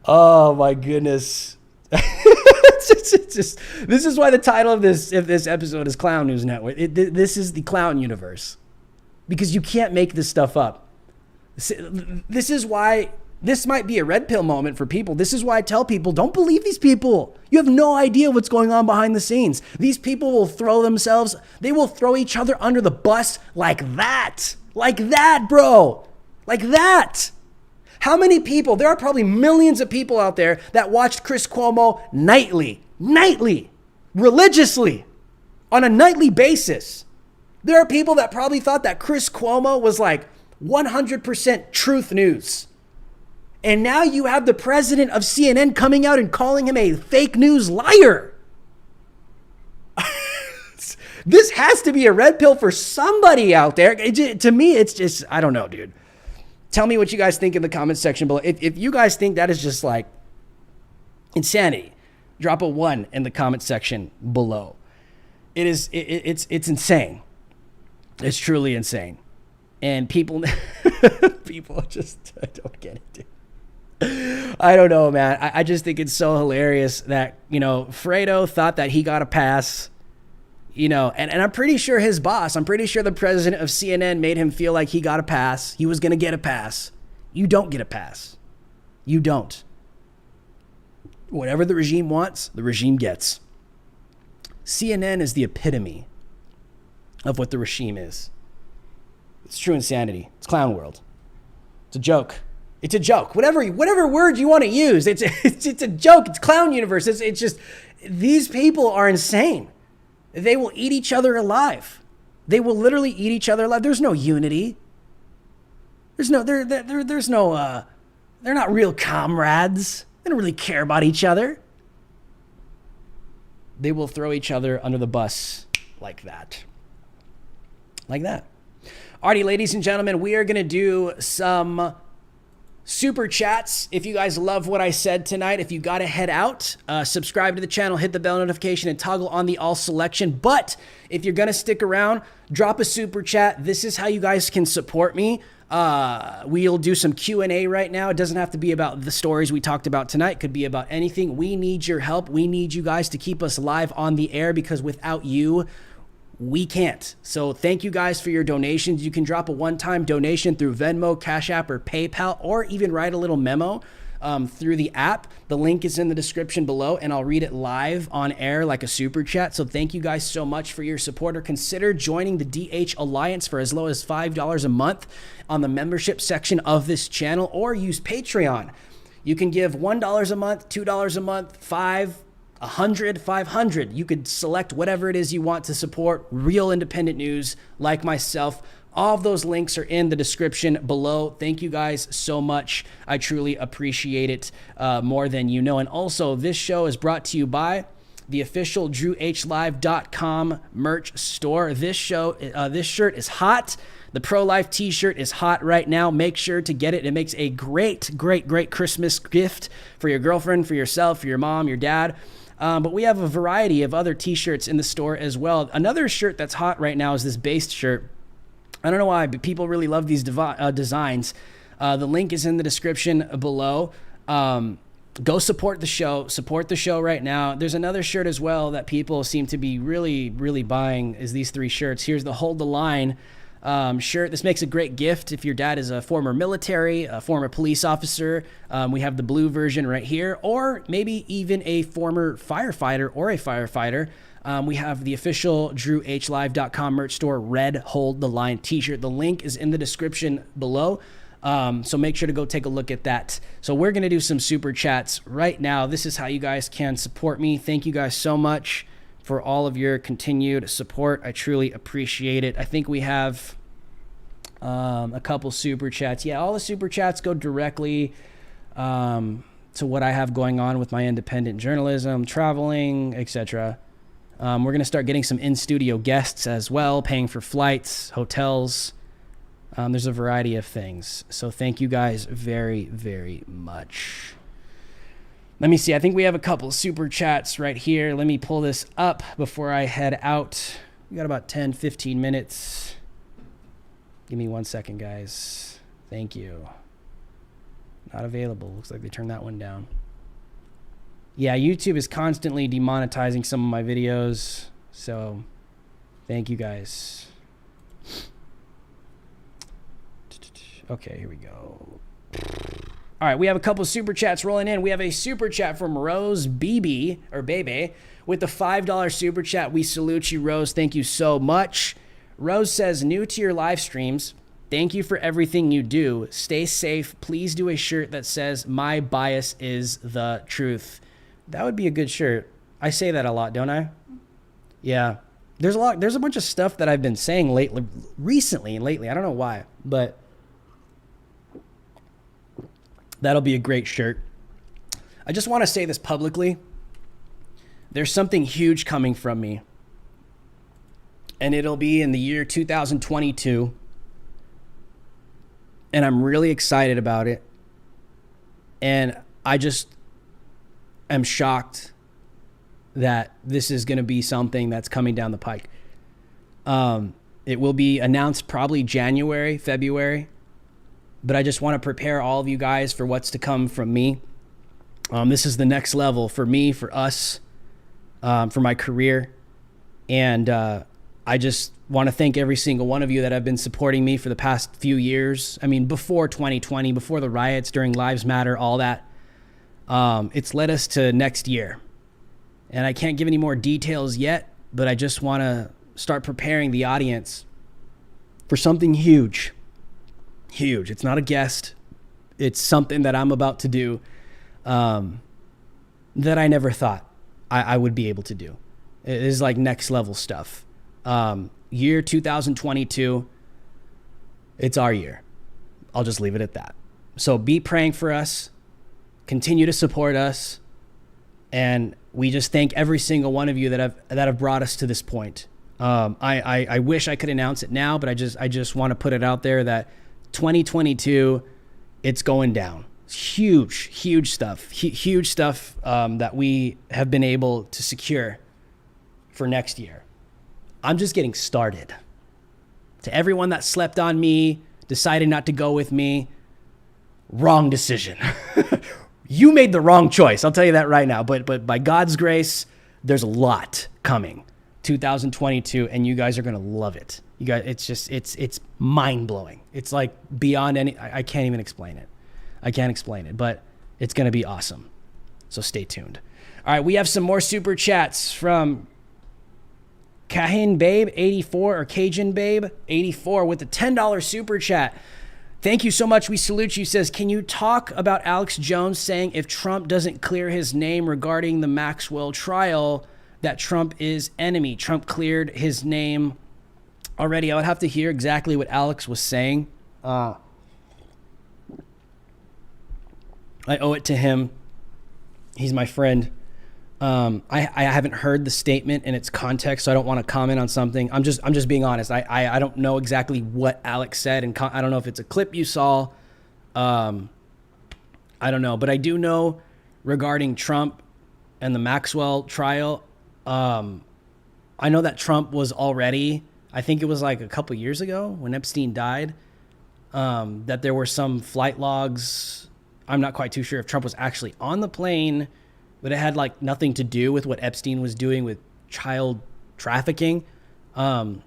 Oh my goodness. It's just, this is why the title of this episode is Clown News Network. This is the clown universe, because you can't make this stuff up. This is why this might be a red pill moment for people. This is why I tell people, don't believe these people. You have no idea what's going on behind the scenes. These people will they will throw each other under the bus like that. Like that, bro. Like that. How many people, there are probably millions of people out there that watched Chris Cuomo nightly, religiously, on a nightly basis. There are people that probably thought that Chris Cuomo was like 100% truth news. And now you have the president of CNN coming out and calling him a fake news liar. This has to be a red pill for somebody out there. To me, it's just, I don't know, dude. Tell me what you guys think in the comments section below. If you guys think that is just like insanity, drop a 1 in the comment section below. It's insane. It's truly insane. And people just, I don't get it, dude. I don't know, man. I just think it's so hilarious that, Fredo thought that he got a pass, and I'm pretty sure his boss, I'm pretty sure the president of CNN made him feel like he got a pass. He was going to get a pass. You don't get a pass. You don't. Whatever the regime wants, the regime gets. CNN is the epitome of what the regime is. It's true insanity. It's clown world. It's a joke. It's a joke. Whatever word you want to use, it's a joke. It's clown universe. It's just, these people are insane. They will eat each other alive. They will literally eat each other alive. There's no unity. There's no, they're not real comrades. They don't really care about each other. They will throw each other under the bus like that. Like that. Alrighty, ladies and gentlemen, we are going to do some super chats. If you guys love what I said tonight, if you got to head out, subscribe to the channel, hit the bell notification, and toggle on the all selection. But if you're going to stick around, drop a super chat. This is how you guys can support me. We'll do some Q&A right now. It doesn't have to be about the stories we talked about tonight. It could be about anything. We need your help. We need you guys to keep us live on the air, because without you, we can't. So thank you guys for your donations. You can drop a one-time donation through Venmo, Cash App, or PayPal, or even write a little memo through the app. The link is in the description below, and I'll read it live on air like a super chat. So thank you guys so much for your support. Or consider joining the DH Alliance for as low as $5 a month on the membership section of this channel, or use Patreon. You can give $1 a month, $2 a month, $5, 100, 500. You could select whatever it is you want to support real independent news like myself. All of those links are in the description below. Thank you guys so much. I truly appreciate it more than you know. And also, this show is brought to you by the official DrewHLive.com merch store. This shirt is hot. The pro-life t-shirt is hot right now. Make sure to get it. It makes a great, great, great Christmas gift for your girlfriend, for yourself, for your mom, your dad. But we have a variety of other t-shirts in the store as well. Another shirt that's hot right now is this based shirt. I don't know why, but people really love these designs. The link is in the description below. Go support the show. Support the show right now. There's another shirt as well that people seem to be really, really buying, is these 3 shirts. Here's the Hold the Line shirt. This makes a great gift if your dad is a former military, a former police officer. We have the blue version right here, or maybe even a former firefighter or a firefighter. We have the official DrewHLive.com merch store red Hold the Line t-shirt. The link is in the description below. So make sure to go take a look at that. So we're going to do some super chats right now. This is how you guys can support me. Thank you guys so much for all of your continued support. I truly appreciate it. I think we have a couple super chats. Yeah, all the super chats go directly to what I have going on with my independent journalism, traveling, etc. We're going to start getting some in-studio guests as well, paying for flights, hotels. There's a variety of things. So thank you guys very, very much. Let me see. I think we have a couple super chats right here. Let me pull this up before I head out. We got about 10, 15 minutes. Give me 1 second, guys. Thank you. Not available. Looks like they turned that one down. Yeah, YouTube is constantly demonetizing some of my videos. So thank you guys. Okay, here we go. All right, we have a couple super chats rolling in. We have a super chat from Rose BB, or Bebe, with the $5 super chat. We salute you, Rose. Thank you so much. Rose says, new to your live streams. Thank you for everything you do. Stay safe. Please do a shirt that says, my bias is the truth. That would be a good shirt. I say that a lot, don't I? Yeah. There's a bunch of stuff that I've been saying recently. I don't know why, but that'll be a great shirt. I just want to say this publicly. There's something huge coming from me. And it'll be in the year 2022. And I'm really excited about it. And I just am shocked that this is going to be something that's coming down the pike. It will be announced probably January, February. But I just want to prepare all of you guys for what's to come from me. This is the next level for me, for us, for my career. And I just want to thank every single one of you that have been supporting me for the past few years. I mean, before 2020, before the riots, during Lives Matter, all that. It's led us to next year. And I can't give any more details yet, but I just want to start preparing the audience for something huge. Huge. It's not a guest. It's something that I'm about to do that I never thought I would be able to do. It is like next level stuff. Year 2022, it's our year. I'll just leave it at that. So be praying for us. Continue to support us. And we just thank every single one of you that have brought us to this point. I wish I could announce it now, but I just want to put it out there that 2022, it's going down. Huge stuff. Huge stuff that we have been able to secure for next year. I'm just getting started. To everyone that slept on me, decided not to go with me, wrong decision. You made the wrong choice. I'll tell you that right now. But by God's grace, there's a lot coming. 2022, and you guys are going to love it. You guys, it's mind blowing. It's like beyond I can't even explain it. I can't explain it, but it's going to be awesome. So stay tuned. All right. We have some more super chats from Kahin Babe 84 or Cajun Babe 84 with the $10 super chat. Thank you so much. We salute you. Says, can you talk about Alex Jones saying if Trump doesn't clear his name regarding the Maxwell trial, that Trump is enemy? Trump cleared his name already. I would have to hear exactly what Alex was saying. I owe it to him. He's my friend. I haven't heard the statement in its context, so I don't want to comment on something. I'm just being honest. I don't know exactly what Alex said, and I don't know if it's a clip you saw. I don't know, but I do know regarding Trump and the Maxwell trial. I know that Trump was already, I think it was like a couple years ago when Epstein died, that there were some flight logs. I'm not quite too sure if Trump was actually on the plane, but it had like nothing to do with what Epstein was doing with child trafficking. I'd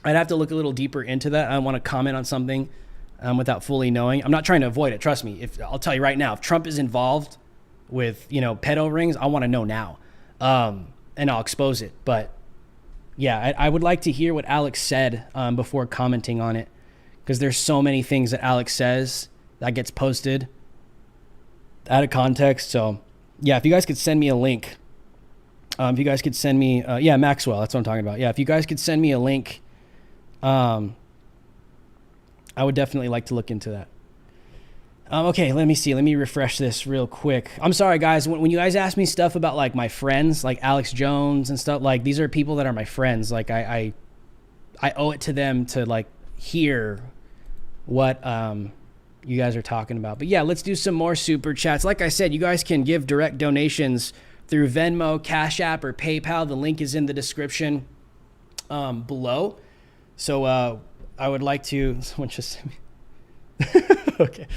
have to look a little deeper into that. I don't want to comment on something without fully knowing. I'm not trying to avoid it. Trust me. I'll tell you right now, if Trump is involved with, pedo rings, I want to know now. And I'll expose it. But yeah, I would like to hear what Alex said before commenting on it, because there's so many things that Alex says that gets posted out of context. So yeah, if you guys could send me a link, if you guys could send me, Maxwell, that's what I'm talking about. Yeah, if you guys could send me a link, I would definitely like to look into that. Okay, let me see. Let me refresh this real quick. I'm sorry, guys. When you guys ask me stuff about like my friends, like Alex Jones and stuff, like these are people that are my friends. Like I owe it to them to like hear what you guys are talking about. But yeah, let's do some more super chats. Like I said, you guys can give direct donations through Venmo, Cash App, or PayPal. The link is in the description below. So I would like to, someone just sent me. Okay.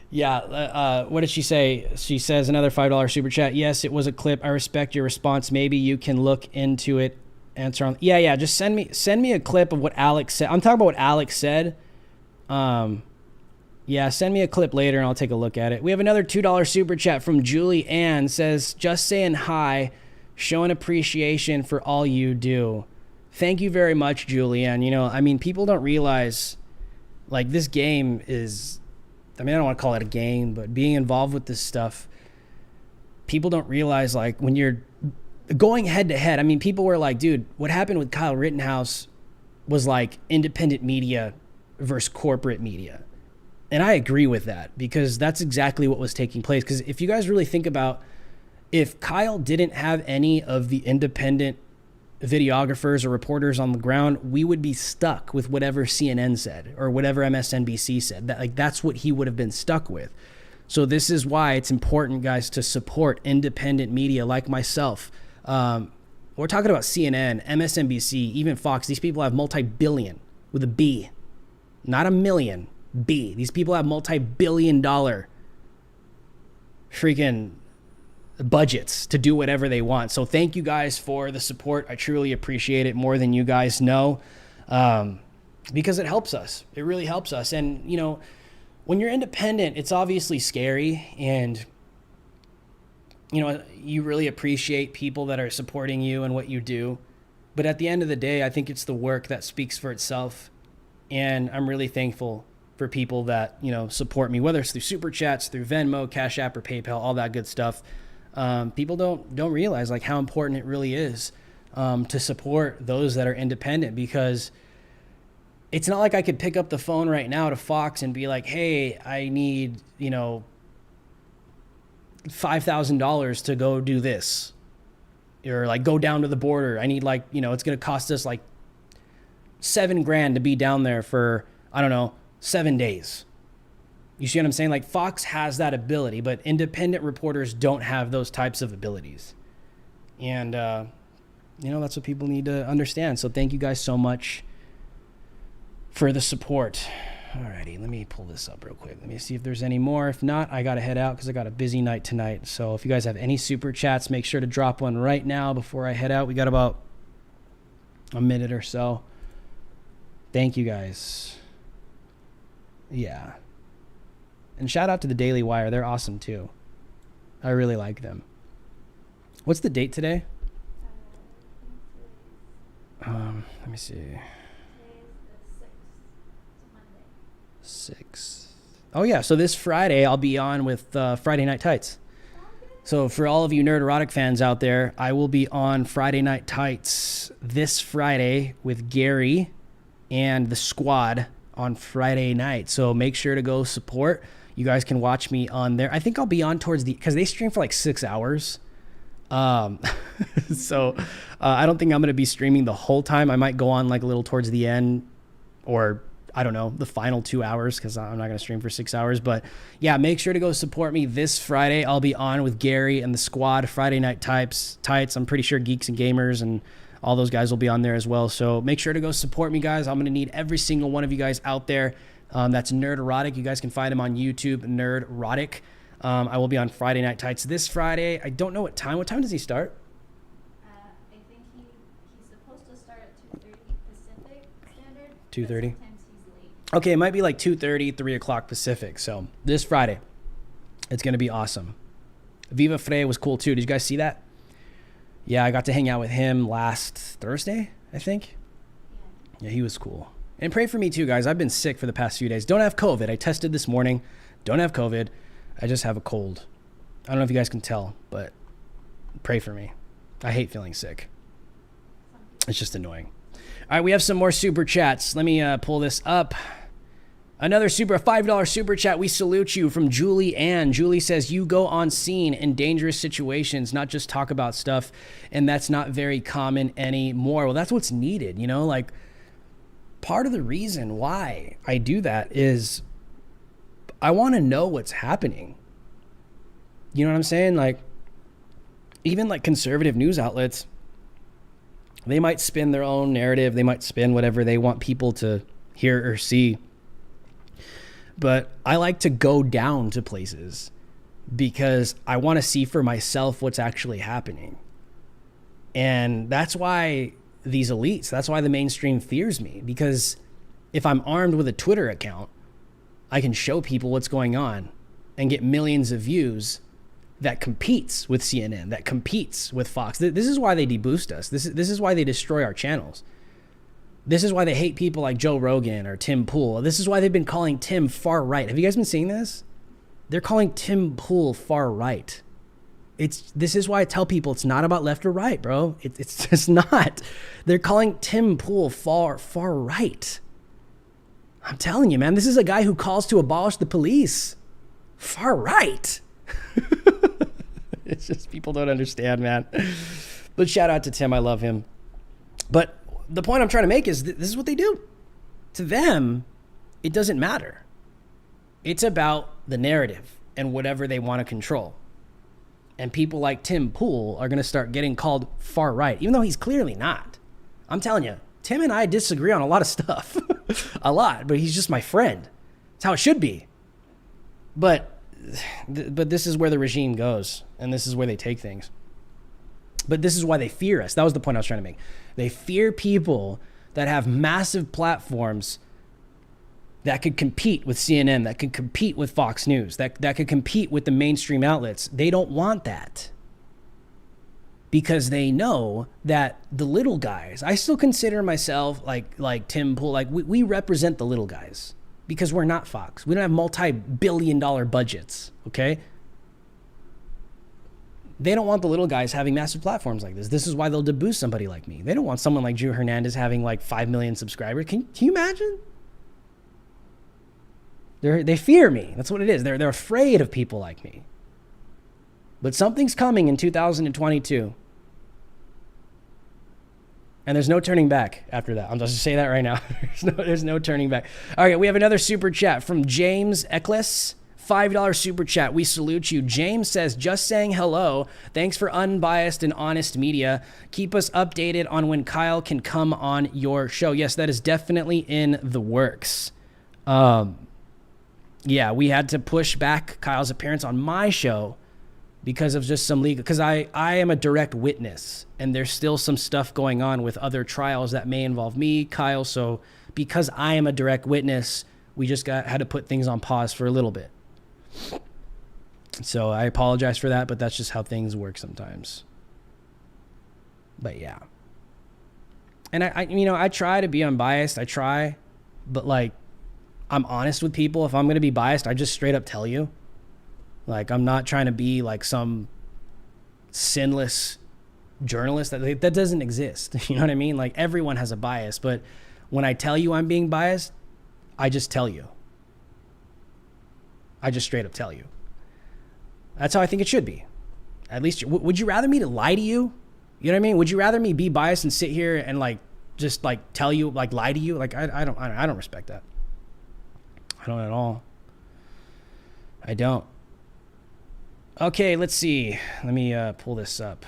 Yeah. What did she say? She says another $5 super chat. Yes, it was a clip. I respect your response. Maybe you can look into it. Answer on. Yeah. Just send me a clip of what Alex said. I'm talking about what Alex said. Yeah, send me a clip later and I'll take a look at it. We have another $2 super chat from Julie Ann. Says, just saying hi, showing appreciation for all you do. Thank you very much, Julie Ann. You know, I mean, people don't realize, like, this game is, I mean, I don't want to call it a game, but being involved with this stuff, people don't realize, like, when you're going head to head, I mean, people were like, dude, what happened with Kyle Rittenhouse was like independent media versus corporate media. And I agree with that because that's exactly what was taking place. Because if you guys really think about, if Kyle didn't have any of the independent videographers or reporters on the ground, we would be stuck with whatever CNN said or whatever MSNBC said. That's what he would have been stuck with. So this is why it's important, guys, to support independent media like myself. We're talking about CNN, MSNBC, even Fox. These people have multi-billion with a B, not a million. B. These people have multi-billion-dollar freaking budgets to do whatever they want. So thank you guys for the support. I truly appreciate it more than you guys know, because it helps us. It really helps us. And, you know, when you're independent, it's obviously scary. And, you know, you really appreciate people that are supporting you and what you do. But at the end of the day, I think it's the work that speaks for itself. And I'm really thankful for people that, you know, support me, whether it's through super chats, through Venmo, Cash App, or PayPal, all that good stuff. People don't realize like how important it really is to support those that are independent, because it's not like I could pick up the phone right now to Fox and be like, hey, I need, you know, $5,000 to go do this, or like go down to the border. I need, like, you know, it's going to cost us like $7,000 to be down there for, I don't know, 7 days. You see what I'm saying? Like, Fox has that ability, but independent reporters don't have those types of abilities. And, you know, that's what people need to understand. So thank you guys so much for the support. Alrighty, let me pull this up real quick. Let me see if there's any more. If not, I got to head out because I got a busy night tonight. So if you guys have any super chats, make sure to drop one right now before I head out. We got about a minute or so. Thank you guys. Yeah. And shout out to the Daily Wire. They're awesome too. I really like them. What's the date today? Let me see. 6th. Oh yeah, so this Friday I'll be on with Friday Night Tights. So for all of you nerd erotic fans out there, I will be on Friday Night Tights this Friday with Gary and the squad on Friday night. So make sure to go support. You guys can watch me on there. I think I'll be on towards the, because they stream for like 6 hours. So I don't think I'm going to be streaming the whole time. I might go on like a little towards the end, or I don't know, the final 2 hours, because I'm not going to stream for 6 hours. But yeah, make sure to go support me this Friday. I'll be on with Gary and the squad, Friday Night Tights. I'm pretty sure Geeks and Gamers and all those guys will be on there as well. So make sure to go support me, guys. I'm going to need every single one of you guys out there. That's Nerd Erotic. You guys can find him on YouTube, Nerd Erotic. I will be on Friday Night Tights this Friday. I don't know what time. What time does he start? I think he's supposed to start at 2:30 Pacific Standard. 2:30? Sometimes he's late. Okay, it might be like 2:30, 3 o'clock Pacific. So this Friday, it's going to be awesome. Viva Frey was cool too. Did you guys see that? Yeah, I got to hang out with him last Thursday, I think. Yeah, he was cool. And pray for me too, guys. I've been sick for the past few days. Don't have COVID. I tested this morning. Don't have COVID. I just have a cold. I don't know if you guys can tell, but pray for me. I hate feeling sick. It's just annoying. All right, we have some more super chats. Let me pull this up. Another $5 super chat. We salute you from Julie Ann. Julie says, you go on scene in dangerous situations, not just talk about stuff. And that's not very common anymore. Well, that's what's needed. You know, like, part of the reason why I do that is I want to know what's happening. You know what I'm saying? Like, even like conservative news outlets, they might spin their own narrative. They might spin whatever they want people to hear or see. But I like to go down to places because I want to see for myself what's actually happening. And that's why these elites, that's why the mainstream fears me, because if I'm armed with a Twitter account, I can show people what's going on and get millions of views that competes with CNN, that competes with Fox. This is why they deboost us. This is why they destroy our channels. This is why they hate people like Joe Rogan or Tim Pool. This is why they've been calling Tim far right. Have you guys been seeing this? They're calling Tim Pool far right. This is why I tell people it's not about left or right, bro. It's just not. They're calling Tim Pool far right. I'm telling you, man, this is a guy who calls to abolish the police. Far right. It's just people don't understand, man. But shout out to Tim. I love him. But the point I'm trying to make is this is what they do. To them, it doesn't matter. It's about the narrative and whatever they want to control. And people like Tim Pool are going to start getting called far right, even though he's clearly not. I'm telling you, Tim and I disagree on a lot of stuff. A lot, but he's just my friend. It's how it should be. But this is where the regime goes, and this is where they take things. But this is why they fear us. That was the point I was trying to make. They fear people that have massive platforms that could compete with CNN, that could compete with Fox News, that could compete with the mainstream outlets. They don't want that because they know that the little guys, I still consider myself like Tim Pool, like we represent the little guys because we're not Fox. We don't have multi-billion-dollar budgets, okay? They don't want the little guys having massive platforms like this. This is why they'll deboost somebody like me. They don't want someone like Drew Hernandez having like 5 million subscribers. Can you imagine? They fear me. That's what it is. They're afraid of people like me. But something's coming in 2022. And there's no turning back after that. I'm just say that right now. There's no turning back. All right, we have another super chat from James Eccles. $5 super chat. We salute you. James says, just saying hello. Thanks for unbiased and honest media. Keep us updated on when Kyle can come on your show. Yes, that is definitely in the works. Yeah, we had to push back Kyle's appearance on my show because of just some legal, because I am a direct witness and there's still some stuff going on with other trials that may involve me, Kyle. So because I am a direct witness, we just had to put things on pause for a little bit. So I apologize for that, but that's just how things work sometimes. But yeah. And I try to be unbiased. I try, but like, I'm honest with people. If I'm going to be biased, I just straight up tell you. Like, I'm not trying to be like some sinless journalist that doesn't exist. You know what I mean? Like, everyone has a bias, but when I tell you I'm being biased, I just tell you. I just straight up tell you. That's how I think it should be. At least, would you rather me to lie to you? You know what I mean? Would you rather me be biased and sit here and like, just like tell you, like lie to you? Like, I don't respect that. I don't at all. I don't. Okay, let's see. Let me pull this up.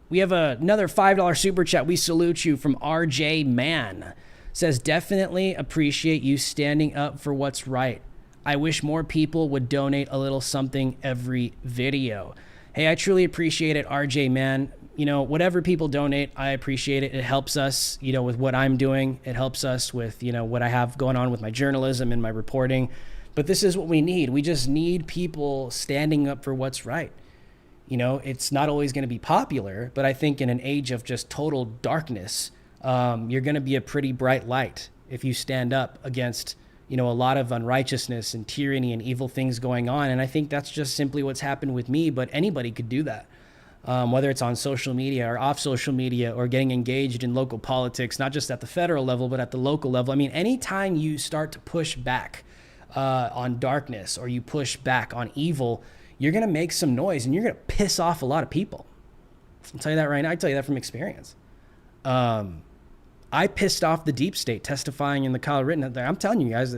We have another $5 super chat. We salute you from RJ Man. Says, definitely appreciate you standing up for what's right. I wish more people would donate a little something every video. Hey, I truly appreciate it, RJ Man. You know, whatever people donate, I appreciate it. It helps us, you know, with what I'm doing. It helps us with, you know, what I have going on with my journalism and my reporting. But this is what we need. We just need people standing up for what's right. You know, it's not always going to be popular, but I think in an age of just total darkness, you're going to be a pretty bright light if you stand up against, you know, a lot of unrighteousness and tyranny and evil things going on. And I think that's just simply what's happened with me, but anybody could do that. Whether it's on social media or off social media or getting engaged in local politics, not just at the federal level, but at the local level. I mean, anytime you start to push back on darkness or you push back on evil, you're going to make some noise and you're going to piss off a lot of people. I'll tell you that right now. I tell you that from experience. I pissed off the deep state testifying in the Kyle Rittenhouse. I'm telling you guys,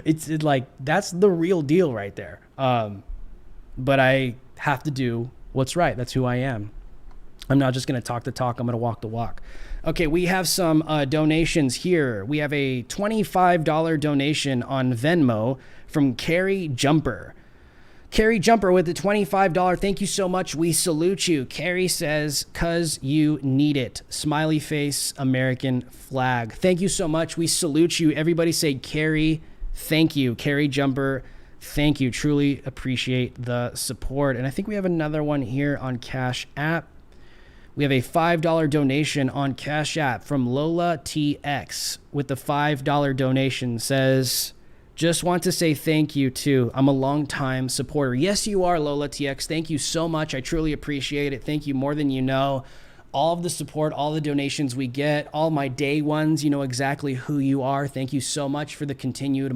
it's like, that's the real deal right there. But I have to do what's right. That's who I am. I'm not just going to talk the talk. I'm going to walk the walk. Okay, we have some donations here. We have a $25 donation on Venmo from Carrie Jumper. Carrie Jumper with the $25. Thank you so much. We salute you. Carrie says, "'Cause you need it." Smiley face, American flag. Thank you so much. We salute you. Everybody say, Carrie, thank you. Carrie Jumper, thank you. Truly appreciate the support. And I think we have another one here on Cash App. We have a $5 donation on Cash App from Lola TX with the $5 donation. Says, "Just want to say thank you too. I'm a longtime supporter." Yes, you are, Lola TX. Thank you so much. I truly appreciate it. Thank you more than you know. All of the support, all the donations we get, all my day ones, you know exactly who you are. Thank you so much for the continued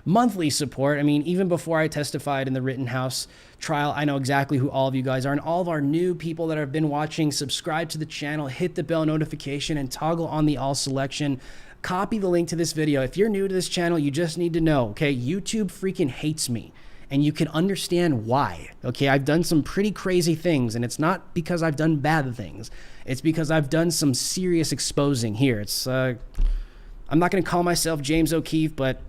monthly support. I mean, even before I testified in the Rittenhouse trial, I know exactly who all of you guys are. And all of our new people that have been watching, subscribe to the channel, hit the bell notification, and toggle on the all selection. Copy the link to this video. If you're new to this channel, you just need to know, okay, YouTube freaking hates me. And you can understand why, okay? I've done some pretty crazy things, and it's not because I've done bad things. It's because I've done some serious exposing here. It's, I'm not gonna call myself James O'Keefe, but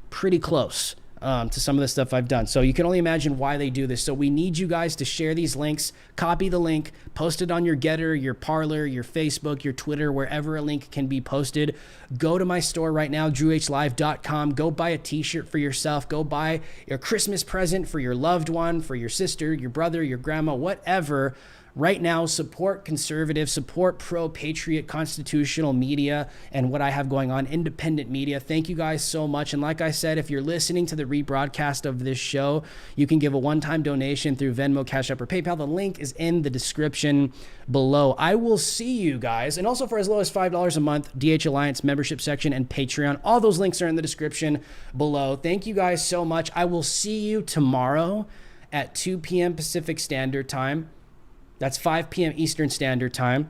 pretty close to some of the stuff I've done. So you can only imagine why they do this. So we need you guys to share these links, copy the link, post it on your Getter, your Parler, your Facebook, your Twitter, wherever a link can be posted. Go to my store right now, drewhlive.com. Go buy a t-shirt for yourself. Go buy your Christmas present for your loved one, for your sister, your brother, your grandma, whatever. Right now, support conservative, support pro-patriot constitutional media and what I have going on, independent media. Thank you guys so much. And like I said, if you're listening to the rebroadcast of this show, you can give a one-time donation through Venmo, Cash App, or PayPal. The link is in the description below. I will see you guys. And also for as low as $5 a month, DH Alliance membership section and Patreon. All those links are in the description below. Thank you guys so much. I will see you tomorrow at 2 p.m. Pacific Standard Time. That's 5 p.m. Eastern Standard Time.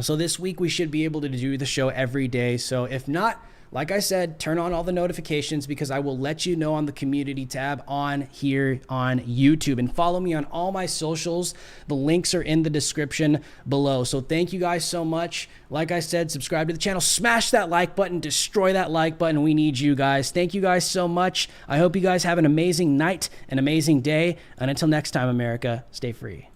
So this week we should be able to do the show every day. So if not, like I said, turn on all the notifications because I will let you know on the community tab on here on YouTube. And follow me on all my socials. The links are in the description below. So thank you guys so much. Like I said, subscribe to the channel. Smash that like button. Destroy that like button. We need you guys. Thank you guys so much. I hope you guys have an amazing night, an amazing day. And until next time, America, stay free.